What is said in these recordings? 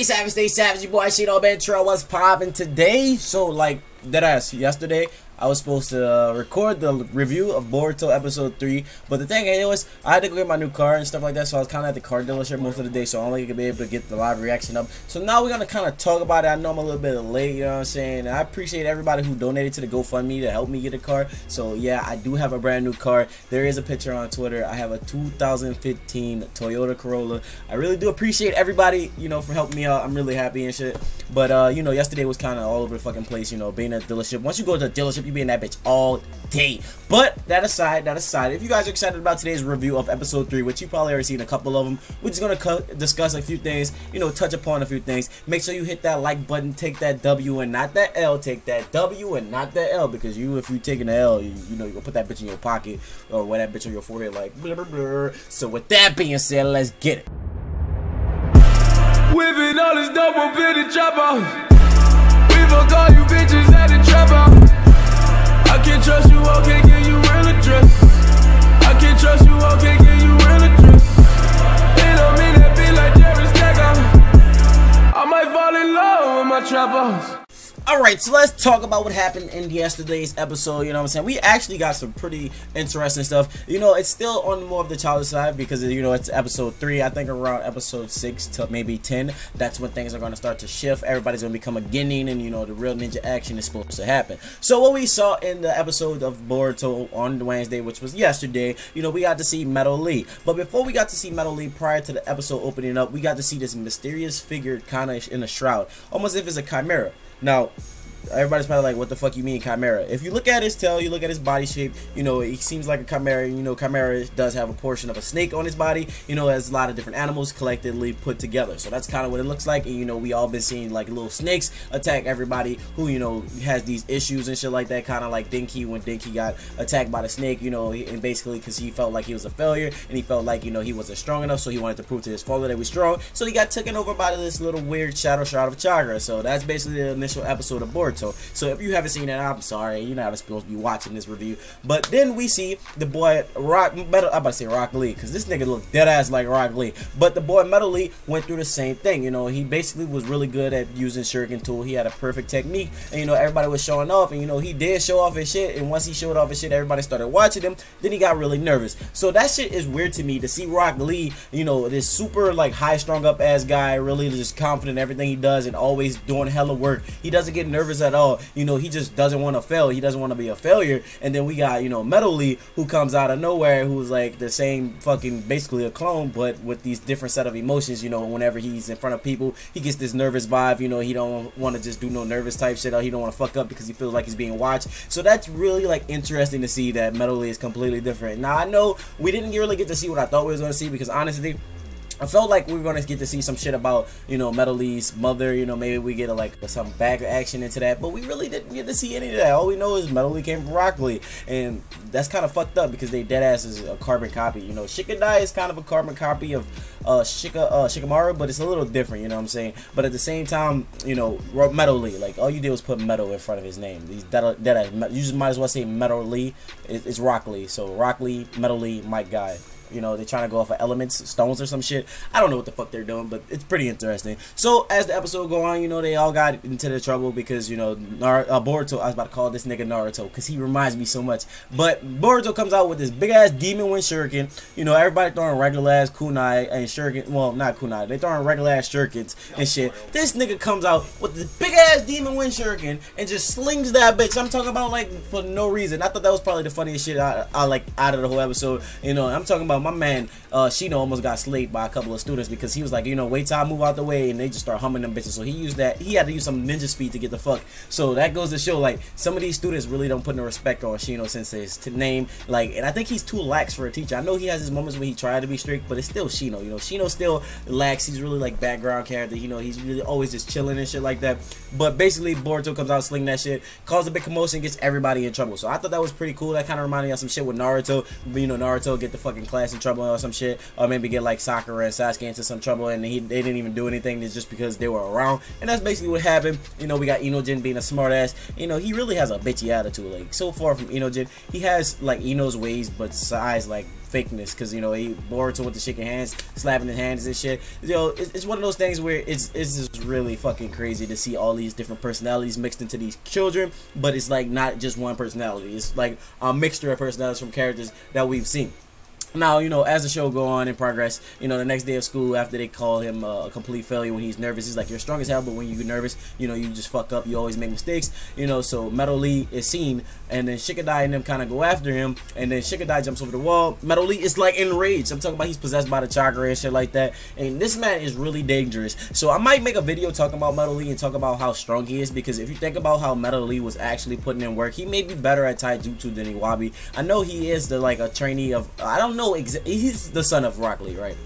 Stay savage, your boy Shino Bentro was popping today. So like deadass yesterday I was supposed to record the review of Boruto episode 3, but the thing is, I had to go get my new car and stuff like that, so I was kind of at the car dealership most of the day, so I only could be able to get the live reaction up. So now we're going to kind of talk about it. I know I'm a little bit late, you know what I'm saying, and I appreciate everybody who donated to the GoFundMe to help me get a car. So yeah, I do have a brand new car. There is a picture on Twitter. I have a 2015 Toyota Corolla. I really do appreciate everybody, you know, for helping me out. I'm really happy and shit. But you know, yesterday was kind of all over the fucking place, you know, being at the dealership. Once you go to the dealership, you be in that bitch all day. But that aside, if you guys are excited about today's review of episode 3, which you probably already seen a couple of them, we're just gonna discuss a few things, you know, touch upon a few things. Make sure you hit that like button, take that W and not that L, take that W and not that L, because if you taking the L, you know, you're gonna put that bitch in your pocket or wear that bitch on your forehead like blah, blah, blah. So with that being said, let's get it. Whipping all this dope up in the chopper. We fuck all you bitches at the trapper. I can't trust you, I can't give you real address. I can't trust you, I can't give you real address. It don't mean that be like Jerry Stacker. I might fall in love with my trappers. Alright, so let's talk about what happened in yesterday's episode, you know what I'm saying? We actually got some pretty interesting stuff. You know, it's still on more of the childish side because, you know, it's episode 3. I think around episode 6 to maybe 10, that's when things are going to start to shift. Everybody's going to become a genin and, you know, the real ninja action is supposed to happen. So what we saw in the episode of Boruto on Wednesday, which was yesterday, you know, we got to see Metal Lee. But before we got to see Metal Lee, prior to the episode opening up, we got to see this mysterious figure kind of in a shroud, almost as if it's a chimera. Now, everybody's probably like, what the fuck you mean chimera? If you look at his tail, you look at his body shape, you know, he seems like a chimera. You know, chimera does have a portion of a snake on his body, you know, has a lot of different animals collectively put together. So that's kind of what it looks like. And, you know, we all been seeing like little snakes attack everybody who, you know, has these issues and shit like that, kind of like Dinky when Dinky got attacked by the snake, you know, and basically because he felt like he was a failure and he felt like, you know, he wasn't strong enough, so he wanted to prove to his father that he was strong, so he got taken over by this little weird shadow shroud of chakra. So that's basically the initial episode of Boruto. So if you haven't seen that, I'm sorry, you're not supposed to be watching this review. But then we see the boy I'm about to say Rock Lee, because this nigga look dead ass like Rock Lee. But the boy Metal Lee went through the same thing. You know, he basically was really good at using shuriken tool. He had a perfect technique, and you know, everybody was showing off, and you know, he did show off his shit. And once he showed off his shit, everybody started watching him. Then he got really nervous. So that shit is weird to me, to see Rock Lee, you know, this super like high strung up ass guy, really just confident in everything he does and always doing hella work. He doesn't get nervous at all. You know, he just doesn't want to fail. He doesn't want to be a failure. And then we got, you know, Metal Lee, who comes out of nowhere, who's like the same fucking, basically a clone, but with these different set of emotions. You know, whenever he's in front of people, he gets this nervous vibe. You know, he don't want to just do no nervous type shit, or he don't want to fuck up because he feels like he's being watched. So that's really like interesting to see that Metal Lee is completely different. Now I know we didn't really get to see what I thought we was going to see, because honestly, I felt like we were going to get to see some shit about, you know, Metal Lee's mother. You know, maybe we get like some back action into that, but we really didn't get to see any of that. All we know is Metal Lee came from Rock Lee, and that's kind of fucked up because they dead ass is a carbon copy. You know, Shikadai is kind of a carbon copy of Shikamaru, but it's a little different, you know what I'm saying? But at the same time, you know, Metal Lee, like all you did was put metal in front of his name. These dead ass, you just might as well say Metal Lee. It's Rock Lee. So Rock Lee, Metal Lee, Mike Guy. You know, they're trying to go off of elements, stones or some shit. I don't know what the fuck they're doing, but it's pretty interesting. So as the episode go on, you know, they all got into the trouble because, you know, Boruto, I was about to call this nigga Naruto because he reminds me so much. But Boruto comes out with this big ass demon wind shuriken. You know, everybody throwing regular ass kunai and shuriken. Well, not kunai. They throwing regular ass shurikens and shit. This nigga comes out with this big ass demon wind shuriken and just slings that bitch. I'm talking about like for no reason. I thought that was probably the funniest shit I like out of the whole episode. You know, I'm talking about my man Shino almost got slayed by a couple of students because he was like, you know, wait till I move out the way, and they just start humming them bitches. So he used that. He had to use some ninja speed to get the fuck. So that goes to show, like, some of these students really don't put no respect on Shino Sensei's name. Like, and I think he's too lax for a teacher. I know he has his moments when he tried to be strict, but it's still Shino. You know, Shino still lax. He's really like background character. You know, he's really always just chilling and shit like that. But basically, Boruto comes out, sling that shit, causes a big commotion, gets everybody in trouble. So I thought that was pretty cool. That kind of reminded me of some shit with Naruto. You know, Naruto get the fucking class in trouble or some shit, or maybe get like Sakura and Sasuke into some trouble, and they didn't even do anything. It's just because they were around, and that's basically what happened. You know, we got Inojin being a smartass. You know, he really has a bitchy attitude. Like, so far from Inojin, he has like Ino's ways, but size like fakeness, because you know Boruto with the shaking hands, slapping his hands and shit. You know, it's one of those things where it's just really fucking crazy to see all these different personalities mixed into these children, but it's like not just one personality. It's like a mixture of personalities from characters that we've seen. Now, you know, as the show go on in progress, you know, the next day of school, after they call him a complete failure when he's nervous, he's like, you're strong as hell, but when you're nervous, you know, you just fuck up, you always make mistakes, you know. So Metal Lee is seen, and then Shikadai and them kind of go after him, and then Shikadai jumps over the wall. Metal Lee is like enraged. I'm talking about he's possessed by the chakra and shit like that, and this man is really dangerous. So I might make a video talking about Metal Lee and talk about how strong he is, because if you think about how Metal Lee was actually putting in work, he may be better at taijutsu than Iwabi. I know he is a trainee of, I don't know, he's the son of Rock Lee, right?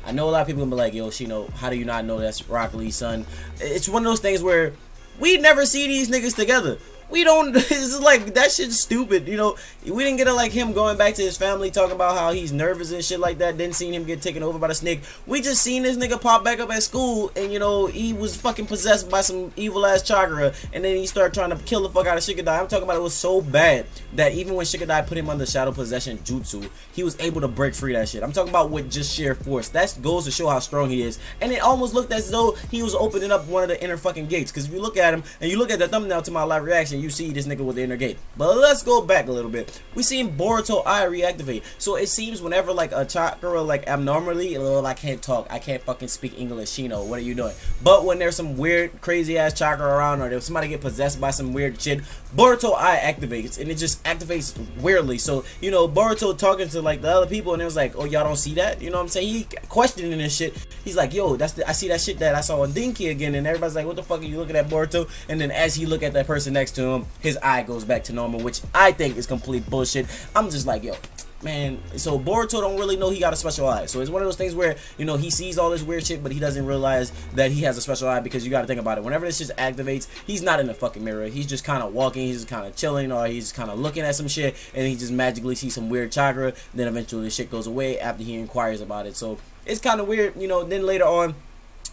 I know a lot of people gonna be like, yo, Shino, how do you not know that's Rock Lee's son? It's one of those things where we never see these niggas together. We don't, it's like, that shit's stupid, you know. We didn't get to like him going back to his family talking about how he's nervous and shit like that. Didn't see him get taken over by the snake. We just seen this nigga pop back up at school, and you know, he was fucking possessed by some evil ass chakra, and then he started trying to kill the fuck out of Shikadai. I'm talking about it was so bad that even when Shikadai put him under shadow possession jutsu, he was able to break free that shit. I'm talking about with just sheer force. That goes to show how strong he is. And it almost looked as though he was opening up one of the inner fucking gates, because if you look at him and you look at the thumbnail to my live reaction, you see this nigga with the inner gate. But let's go back a little bit. We seen Boruto Eye reactivate. So it seems whenever like a chakra like abnormally, I can't talk, I can't fucking speak English, Shino, what are you doing? But when there's some weird crazy ass chakra around, or if somebody get possessed by some weird shit, Boruto Eye activates, and it just activates weirdly. So you know, Boruto talking to like the other people, and it was like, oh, y'all don't see that? You know what I'm saying? He questioning this shit. He's like, yo, I see that shit that I saw on Dinky again, and everybody's like, what the fuck are you looking at, Boruto? And then as he look at that person next to him, his eye goes back to normal, which I think is complete bullshit. I'm just like, yo, man, so Boruto don't really know he got a special eye. So it's one of those things where, you know, he sees all this weird shit, but he doesn't realize that he has a special eye, because you got to think about it. Whenever this shit activates, he's not in the fucking mirror. He's just kind of walking, he's just kind of chilling, or he's kind of looking at some shit, and he just magically sees some weird chakra. Then eventually the shit goes away after he inquires about it. So it's kind of weird, you know. Then later on,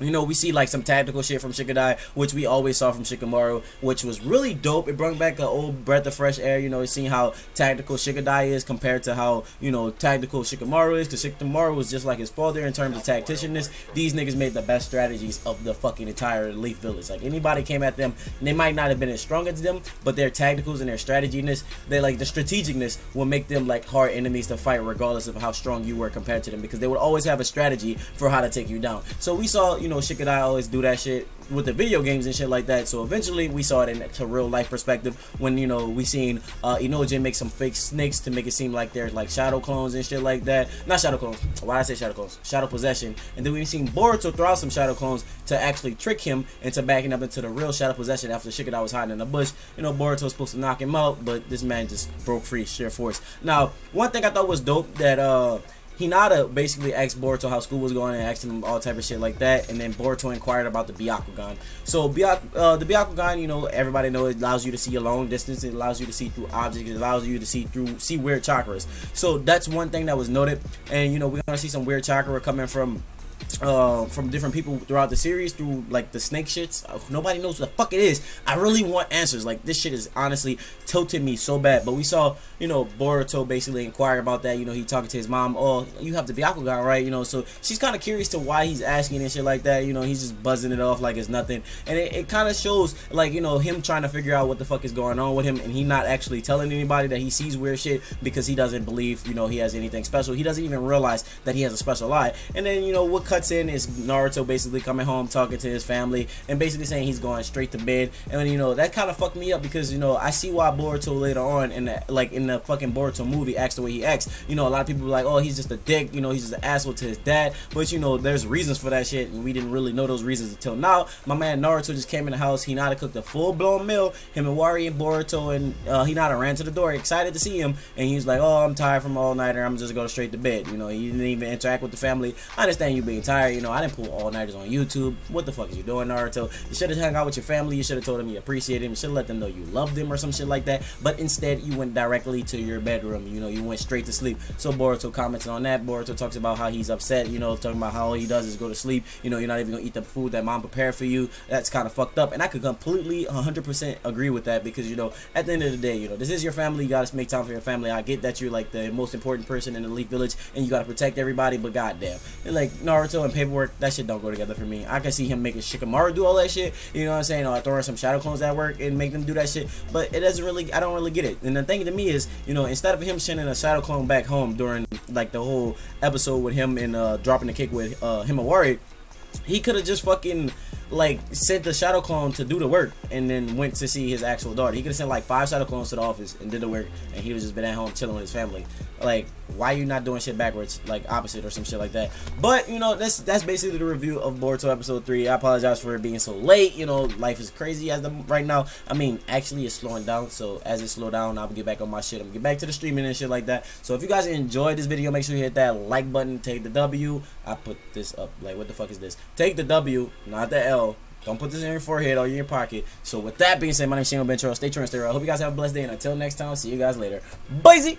you know, we see like some tactical shit from Shikadai, which we always saw from Shikamaru, which was really dope. It brought back an old breath of fresh air, you know, seeing how tactical Shikadai is compared to how, you know, tactical Shikamaru is, because Shikamaru was just like his father in terms of tacticianness. These niggas made the best strategies of the fucking entire Leaf Village. Like, anybody came at them, they might not have been as strong as them, but their tacticals and their strateginess, they like the strategicness will make them like hard enemies to fight, regardless of how strong you were compared to them, because they would always have a strategy for how to take you down. So we saw, you know, Shikadai always do that shit with the video games and shit like that. So eventually we saw it in a real life perspective when, you know, we seen Inojin make some fake snakes to make it seem like they're like shadow clones and shit like that. Not shadow clones, why did I say shadow clones? Shadow possession. And then we seen Boruto throw out some shadow clones to actually trick him into backing up into the real shadow possession after Shikadai was hiding in the bush. You know, Boruto was supposed to knock him out, but this man just broke free, sheer force. Now, one thing I thought was dope, that Hinata basically asked Boruto how school was going and asked him all type of shit like that, and then Boruto inquired about the Byakugan. So the Byakugan, you know, everybody knows it allows you to see a long distance, it allows you to see through objects, it allows you to see weird chakras. So that's one thing that was noted, and you know, we're gonna see some weird chakra coming from different people throughout the series, through like the snake shits. Nobody knows what the fuck it is. I really want answers. Like, this shit is honestly tilted me so bad. But we saw, you know, Boruto basically inquire about that. You know, he talking to his mom, oh, you have the Byakugan, right? You know, so she's kind of curious to why he's asking and shit like that. You know, he's just buzzing it off like it's nothing, and it kind of shows, like, you know, him trying to figure out what the fuck is going on with him, and he not actually telling anybody that he sees weird shit, because he doesn't believe, you know, he has anything special. He doesn't even realize that he has a special eye. And then, you know, what cuts in is Naruto basically coming home, talking to his family, and basically saying he's going straight to bed. And you know, that kind of fucked me up, because, you know, I see why Boruto later on in the fucking Boruto movie acts the way he acts. You know, a lot of people were like, oh, he's just a dick, you know, he's just an asshole to his dad. But you know, there's reasons for that shit, and we didn't really know those reasons until now. My man Naruto just came in the house. Hinata cooked a full-blown meal. Him and Wari and Boruto and Hinata ran to the door, excited to see him, and he was like, oh, I'm tired from all nighter, I'm just going straight to bed. You know, he didn't even interact with the family. I understand you being tired. tired. You know, I didn't pull all-nighters on YouTube. What the fuck is you doing, Naruto? You should have hung out with your family. You should have told them you appreciate him. You should have let them know you loved them or some shit like that. But instead, you went directly to your bedroom. You know, you went straight to sleep. So Boruto comments on that. Boruto talks about how he's upset. You know, talking about how all he does is go to sleep. You know, you're not even gonna eat the food that mom prepared for you. That's kind of fucked up. And I could completely 100% agree with that, because, you know, at the end of the day, you know, this is your family. You gotta make time for your family. I get that you're like the most important person in the Elite Village and you gotta protect everybody, but goddamn, like Naruto and paperwork, that shit don't go together for me. I can see him making Shikamaru do all that shit, you know what I'm saying, or throwing some shadow clones at work and make them do that shit, but it doesn't really, I don't really get it. And the thing to me is, you know, instead of him sending a shadow clone back home during like the whole episode with him and dropping the cake with Himawari, he could have just fucking like sent the shadow clone to do the work and then went to see his actual daughter. He could have sent like 5 shadow clones to the office and did the work, and he would just been at home chilling with his family. Like, why are you not doing shit backwards, like opposite or some shit like that? But, you know, that's basically the review of Boruto episode 3. I apologize for it being so late. You know, life is crazy as right now. I mean, actually it's slowing down, so as it slow down, I'll get back on my shit. I'm gonna get back to the streaming and shit like that. So if you guys enjoyed this video, make sure you hit that like button. Take the W. I put this up, like, what the fuck is this? Take the W, not the L. Don't put this in your forehead or in your pocket. So with that being said, my name is Shane Benchero. Stay true and stay real. I hope you guys have a blessed day, and until next time, see you guys later. Bye.